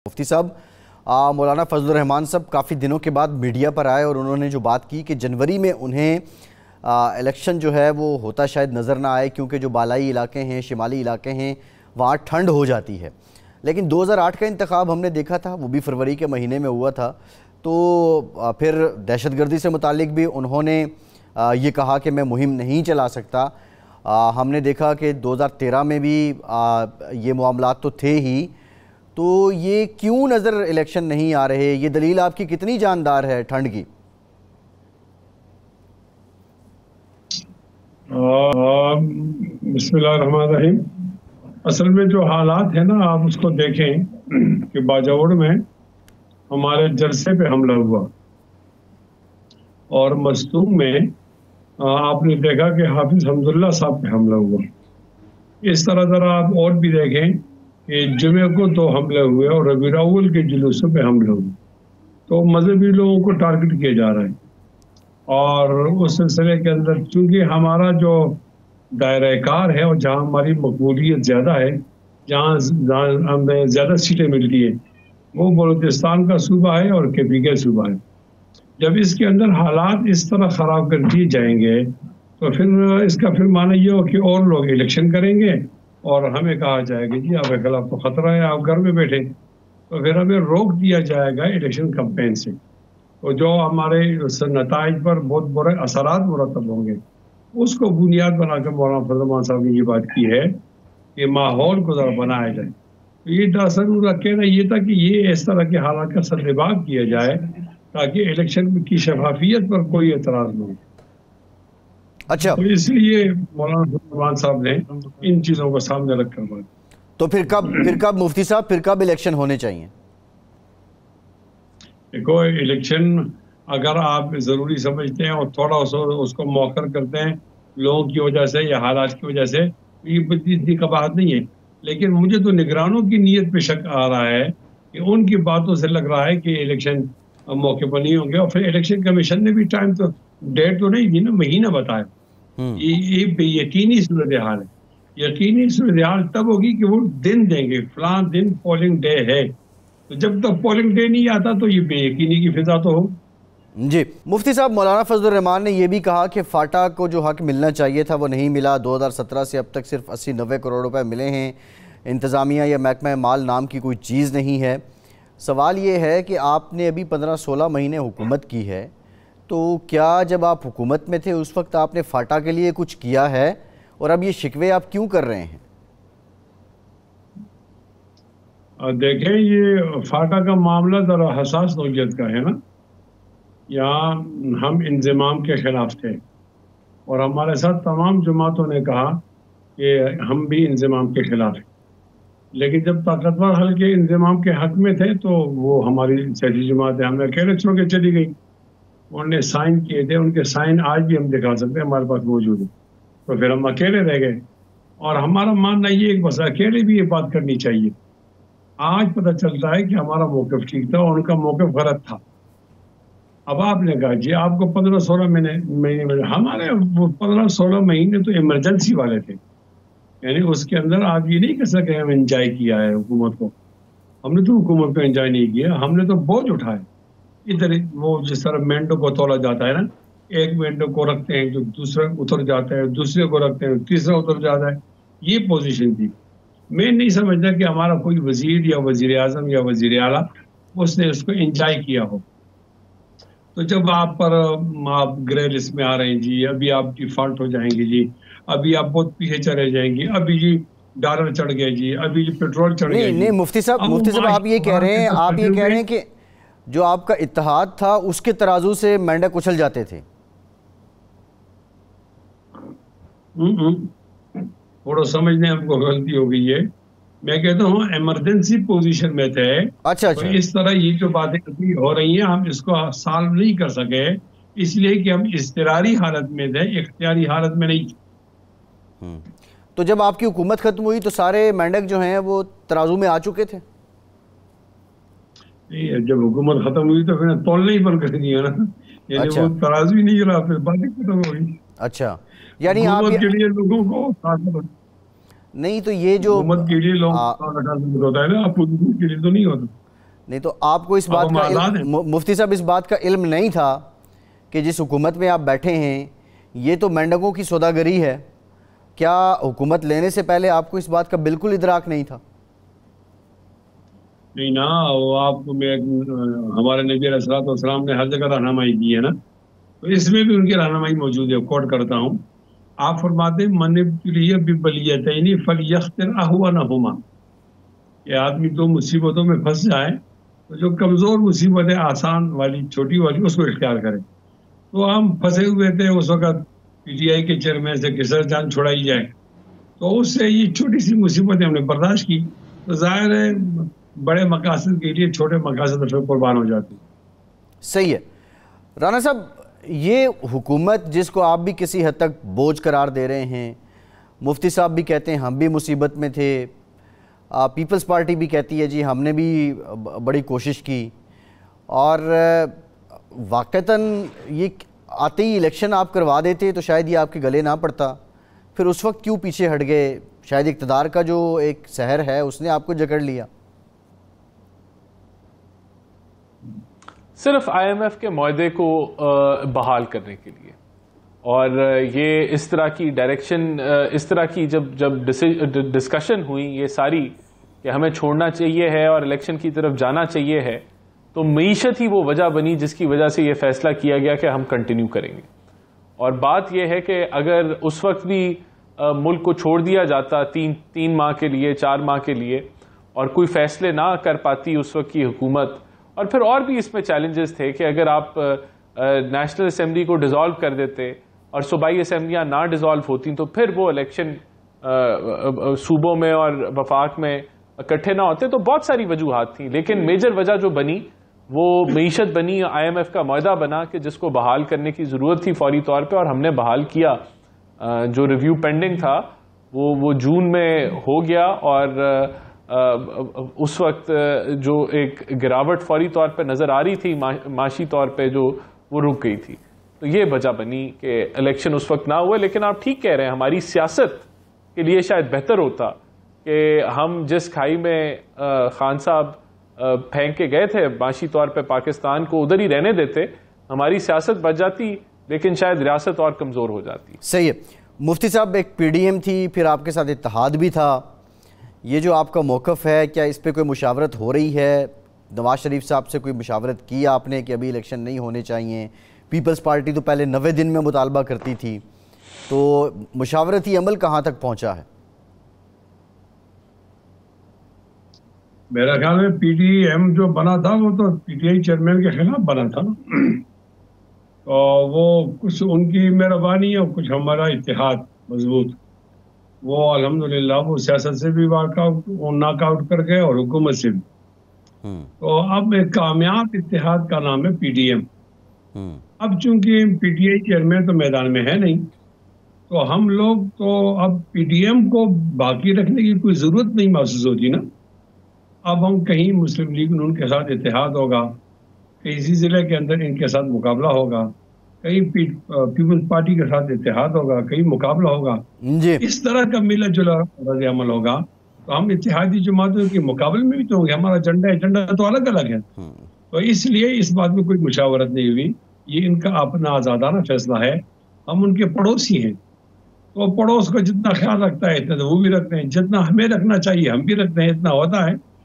مفتی صاحب مولانا فضل الرحمان صاحب کافی دنوں کے بعد میڈیا پر آئے اور انہوں نے جو بات کی کہ جنوری میں انہیں الیکشن جو ہے وہ ہوتا شاید نظر نہ آئے کیونکہ جو بالائی علاقے ہیں، شمالی علاقے ہیں، وہاں ٹھنڈ ہو جاتی ہے۔ لیکن 2008 کا انتخاب ہم نے دیکھا تھا، وہ بھی فروری کے مہینے میں ہوا تھا، تو پھر دہشت گردی سے متعلق بھی انہوں نے یہ کہا کہ میں مہم نہیں چلا سکتا۔ ہم نے دیکھا کہ 2013 میں بھی یہ معاملات تو تھے ہی، تو یہ کیوں نظر الیکشن نہیں آ رہے؟ یہ دلیل آپ کی کتنی جاندار ہے ٹھنڈ کی؟ بسم اللہ الرحمن الرحیم۔ اصل میں جو حالات ہیں نا، آپ اس کو دیکھیں کہ باجوڑ میں ہمارے جلسے پہ حملہ ہوا اور مستونگ میں آپ نے دیکھا کہ حافظ حمداللہ صاحب پہ حملہ ہوا۔ اس طرح ذرا آپ اور بھی دیکھیں کہ جمعے کو 2 حملے ہوئے اور ربیع الاول کے جلوسوں پہ حملے ہوئے، تو مذہبی لوگوں کو ٹارگٹ کیا جا رہا ہے۔ اور اس سلسلے کے اندر چونکہ ہمارا جو دائرہ کار ہے اور جہاں ہماری مقبولیت زیادہ ہے، جہاں ہمیں زیادہ سیٹیں ملتی ہیں، وہ بلوچستان کا صوبہ ہے اور KP کا صوبہ ہے۔ جب اس کے اندر حالات اس طرح خراب کر دیے جائیں گے تو پھر اس کا پھر معنی یہ ہو کہ اور لوگ الیکشن کریں گے اور ہمیں کہا جائے گا جی آپ کے خلاف تو خطرہ ہے، آپ گھر میں بیٹھے، تو پھر ہمیں روک دیا جائے گا الیکشن کمپین سے، تو جو ہمارے نتائج پر بہت برے اثرات مرتب ہوں گے۔ اس کو بنیاد بنا کر مولانا فضل الرحمان صاحب نے یہ بات کی ہے کہ ماحول کو ذرا بنایا جائے۔ تو یہ دراصل ان کا کہنا یہ تھا کہ یہ اس طرح کے حالات کا سدباب کیا جائے تاکہ الیکشن کی شفافیت پر کوئی اعتراض نہ ہو۔ اچھا، تو اس لیے مولانا فضل الرحمان صاحب نے ان چیزوں کو سامنے رکھ کر بات۔ تو پھر کب مفتی صاحب پھر کب الیکشن ہونے چاہیے؟ دیکھو، الیکشن اگر آپ ضروری سمجھتے ہیں اور تھوڑا اس کو مؤخر کرتے ہیں لوگوں کی وجہ سے یا حالات کی وجہ سے، یہ اتنی قباحت نہیں ہے۔ لیکن مجھے تو نگرانوں کی نیت پہ شک آ رہا ہے کہ ان کی باتوں سے لگ رہا ہے کہ الیکشن موقع پر نہیں ہوں گے، اور پھر الیکشن کمیشن نے بھی ٹائم تو ڈیٹ تو نہیں دی نا، مہینہ بتایا۔ یہ یقینی صورتحال ہے، یقینی صورتحال تب ہوگی کہ وہ دن دیں گے، فلاں دن پولنگ ڈے ہے، تو جب تک پولنگ ڈے نہیں آتا تو یہ بے یقینی کی فضا تو ہو۔ جی مفتی صاحب، مولانا فضل الرحمان نے یہ بھی کہا کہ فاٹا کو جو حق ملنا چاہیے تھا وہ نہیں ملا۔ 2017 سے اب تک صرف 80-90 کروڑ روپے ملے ہیں، انتظامیہ یا محکمہ مال نام کی کوئی چیز نہیں ہے۔ سوال یہ ہے کہ آپ نے ابھی 15-16 مہینے حکومت کی ہے، تو کیا جب آپ حکومت میں تھے اس وقت آپ نے فاٹا کے لیے کچھ کیا ہے، اور اب یہ شکوے آپ کیوں کر رہے ہیں؟ دیکھیں، یہ فاٹا کا معاملہ ذرا حساس نوعیت کا ہے نا۔ یہاں ہم انضمام کے خلاف تھے اور ہمارے ساتھ تمام جماعتوں نے کہا کہ ہم بھی انضمام کے خلاف ہیں، لیکن جب طاقتور حلقے انضمام کے حق میں تھے تو وہ ہماری سیاسی جماعت ہے، ہم نے اکیلے چھوڑ کے چلی گئی۔ انہوں نے سائن کیے تھے، ان کے سائن آج بھی ہم دکھا سکتے ہیں، ہمارے پاس موجود ہے، تو پھر ہم اکیلے رہ گئے۔ اور ہمارا ماننا یہ ہے کہ بس اکیلے بھی یہ بات کرنی چاہیے۔ آج پتہ چلتا ہے کہ ہمارا موقف ٹھیک تھا اور ان کا موقف غلط تھا۔ اب آپ نے کہا جی آپ کو 15-16 مہینے میں، ہمارے 15-16 مہینے تو ایمرجنسی والے تھے، یعنی اس کے اندر آپ یہ نہیں کہہ سکتے ہم انجوائے کیا ہے حکومت کو۔ ہم نے تو حکومت کو انجوائے نہیں کیا، ہم نے تو بوجھ اٹھائے۔ ادھر وہ جس طرح مینڈو کو تولا جاتا ہے نا، ایک مینڈو کو رکھتے ہیں جو دوسرا اتر جاتا ہے، دوسرے کو رکھتے ہیں تیسرا اتر جاتا ہے، یہ پوزیشن تھی۔ میں نہیں سمجھتا کہ ہمارا کوئی وزیر یا وزیر اعظم یا وزیر اعلیٰ اس نے اس کو انجوائے کیا ہو۔ تو جب آپ پر آپ گرے لسٹ میں آ رہے ہیں جی، ابھی آپ ڈیفالٹ ہو جائیں گے جی، ابھی آپ بہت پیچھے چلے جائیں گے، ابھی جی ڈالر چڑھ گئے جی، ابھی جی پیٹرول چڑھ گئے۔ نہیں مفتی صاحب آپ یہ کہہ رہے ہیں کہ جو آپ کا اتحاد تھا اس کے ترازو سے مینڈک اچھل جاتے تھے۔ تھوڑا سمجھنے ہم کو غلطی ہو گئی ہے۔ میں کہتا ہوں ایمرجنسی پوزیشن میں تھے۔ اچھا، تو اس طرح یہ جو باتیں ہو رہی ہیں ہم اس کو سالو نہیں کر سکے، اس لیے کہ ہم اضطراری حالت میں تھے، اختیاری حالت میں نہیں تھے۔ تو جب آپ کی حکومت ختم ہوئی تو سارے مینڈک جو ہیں وہ ترازو میں آ چکے تھے؟ جب حکومت ختم ہوئی تو پھر تولنا ہی بند کر دیا نا، یعنی وہ ترازو ہی نہیں رہا، پھر باتیں ختم ہو گئی۔ اچھا، یعنی حکومت کے لیے لوگوں کو نہیں، تو یہ جو حکومت کے لیے لوگوں کو ہوتا ہے نا، اپوزیشن کے لیے تو نہیں ہوتا۔ نہیں تو آپ کو اس بات کا مفتی صاحب اس بات کا علم نہیں تھا کہ جس حکومت میں آپ بیٹھے ہیں یہ تو مینڈکوں کی سوداگری ہے؟ کیا حکومت لینے سے پہلے آپ کو اس بات کا بالکل ادراک نہیں تھا؟ نہیں نا، وہ آپ کو ہمارے نبی علیہ الصلوۃ والسلام نے ہر جگہ رہنمائی کی ہے نا، تو اس میں بھی ان کی رہنمائی موجود ہے. کوٹ کرتا ہوں، آپ فرماتے ہیں من ابتلی ببلیتین فلیختر اہونہما، کہ آدمی دو مصیبتوں میں پھنس جائے تو جو کمزور مصیبت ہے، آسان والی چھوٹی والی، اس کو اختیار کرے. تو ہم پھنسے ہوئے تھے اس وقت پی ٹی آئی کے چیئرمین سے کس جان چھڑائی جائے، تو اس سے یہ چھوٹی سی مصیبتیں ہم نے برداشت کی. تو ظاہر ہے بڑے مقاصد کے لیے چھوٹے مقاصد پھر قربان ہو جاتے. صحیح ہے. رانا صاحب، یہ حکومت جس کو آپ بھی کسی حد تک بوجھ قرار دے رہے ہیں، مفتی صاحب بھی کہتے ہیں ہم بھی مصیبت میں تھے، پیپلز پارٹی بھی کہتی ہے جی ہم نے بھی بڑی کوشش کی، اور واقعتاً یہ آتے ہی الیکشن آپ کروا دیتے تو شاید یہ آپ کے گلے نہ پڑتا، پھر اس وقت کیوں پیچھے ہٹ گئے؟ شاید اقتدار کا جو ایک سحر ہے اس نے آپ کو جکڑ لیا. صرف آئی ایم ایف کے معاہدے کو بحال کرنے کے لیے، اور یہ اس طرح کی ڈائریکشن، اس طرح کی جب ڈسکشن ہوئی یہ ساری کہ ہمیں چھوڑنا چاہیے ہے اور الیکشن کی طرف جانا چاہیے ہے، تو معیشت ہی وہ وجہ بنی جس کی وجہ سے یہ فیصلہ کیا گیا کہ ہم کنٹینیو کریں گے. اور بات یہ ہے کہ اگر اس وقت بھی ملک کو چھوڑ دیا جاتا 3 ماہ کے لیے، 4 ماہ کے لیے، اور کوئی فیصلے نہ کر پاتی اس وقت کی حکومت، اور پھر اور بھی اس میں چیلنجز تھے کہ اگر آپ نیشنل اسمبلی کو ڈیزالو کر دیتے اور صوبائی اسمبلیاں نہ ڈیزالو ہوتی تو پھر وہ الیکشن صوبوں میں اور وفاق میں اکٹھے نہ ہوتے. تو بہت ساری وجوہات تھیں، لیکن میجر وجہ جو بنی وہ معیشت بنی. آئی ایم ایف کا معاہدہ بنا کہ جس کو بحال کرنے کی ضرورت تھی فوری طور پہ، اور ہم نے بحال کیا. جو ریویو پینڈنگ تھا وہ جون میں ہو گیا، اور اس وقت جو ایک گراوٹ فوری طور پہ نظر آ رہی تھی معاشی طور پہ، جو وہ رک گئی تھی. تو یہ وجہ بنی کہ الیکشن اس وقت نہ ہوئے. لیکن آپ ٹھیک کہہ رہے ہیں، ہماری سیاست کے لیے شاید بہتر ہوتا کہ ہم جس کھائی میں خان صاحب پھینک کے گئے تھے معاشی طور پہ پاکستان کو، ادھر ہی رہنے دیتے، ہماری سیاست بچ جاتی، لیکن شاید ریاست اور کمزور ہو جاتی. صحیح ہے. مفتی صاحب، ایک پی ڈی ایم تھی، پھر آپ کے ساتھ اتحاد بھی تھا، یہ جو آپ کا موقف ہے کیا اس پہ کوئی مشاورت ہو رہی ہے؟ نواز شریف صاحب سے کوئی مشاورت کی آپ نے کہ ابھی الیکشن نہیں ہونے چاہیے؟ پیپلز پارٹی تو پہلے 90 دن میں مطالبہ کرتی تھی، تو مشاورتی عمل کہاں تک پہنچا ہے؟ میرا خیال میں پی ٹی ایم جو بنا تھا وہ تو پی ٹی آئی چیئرمین کے خلاف بنا تھا نا، اور وہ کچھ ان کی مہربانی اور کچھ ہمارا اتحاد مضبوط، وہ الحمدللہ وہ سیاست سے بھی ناک آؤٹ کر گئے اور حکومت سے بھی. تو اب ایک کامیاب اتحاد کا نام ہے پی ڈی ایم. اب چونکہ پی ٹی آئی چیئرمین تو میدان میں ہے نہیں، تو ہم لوگ تو اب پی ڈی ایم کو باقی رکھنے کی کوئی ضرورت نہیں محسوس ہوتی نا. اب ہم کہیں مسلم لیگ نون کے ساتھ اتحاد ہوگا، کسی ضلع کے اندر ان کے ساتھ مقابلہ ہوگا، کہیں پیپلز پارٹی کے ساتھ اتحاد ہوگا، کہیں مقابلہ ہوگا جی. اس طرح کا ملا جلا رد عمل ہوگا. تو ہم اتحادی جماعتوں کے مقابلے میں بھی تو ہوں گے، ہمارا ایجنڈا تو الگ الگ ہے. تو اس لیے اس بات میں کوئی مشاورت نہیں ہوئی، یہ ان کا اپنا آزادانہ فیصلہ ہے. ہم ان کے پڑوسی ہیں، تو پڑوس کو جتنا خیال رکھتا ہے اتنا وہ بھی رکھتے ہیں، جتنا ہمیں رکھنا چاہیے ہم بھی رکھتے ہیں، اتنا ہوتا ہے.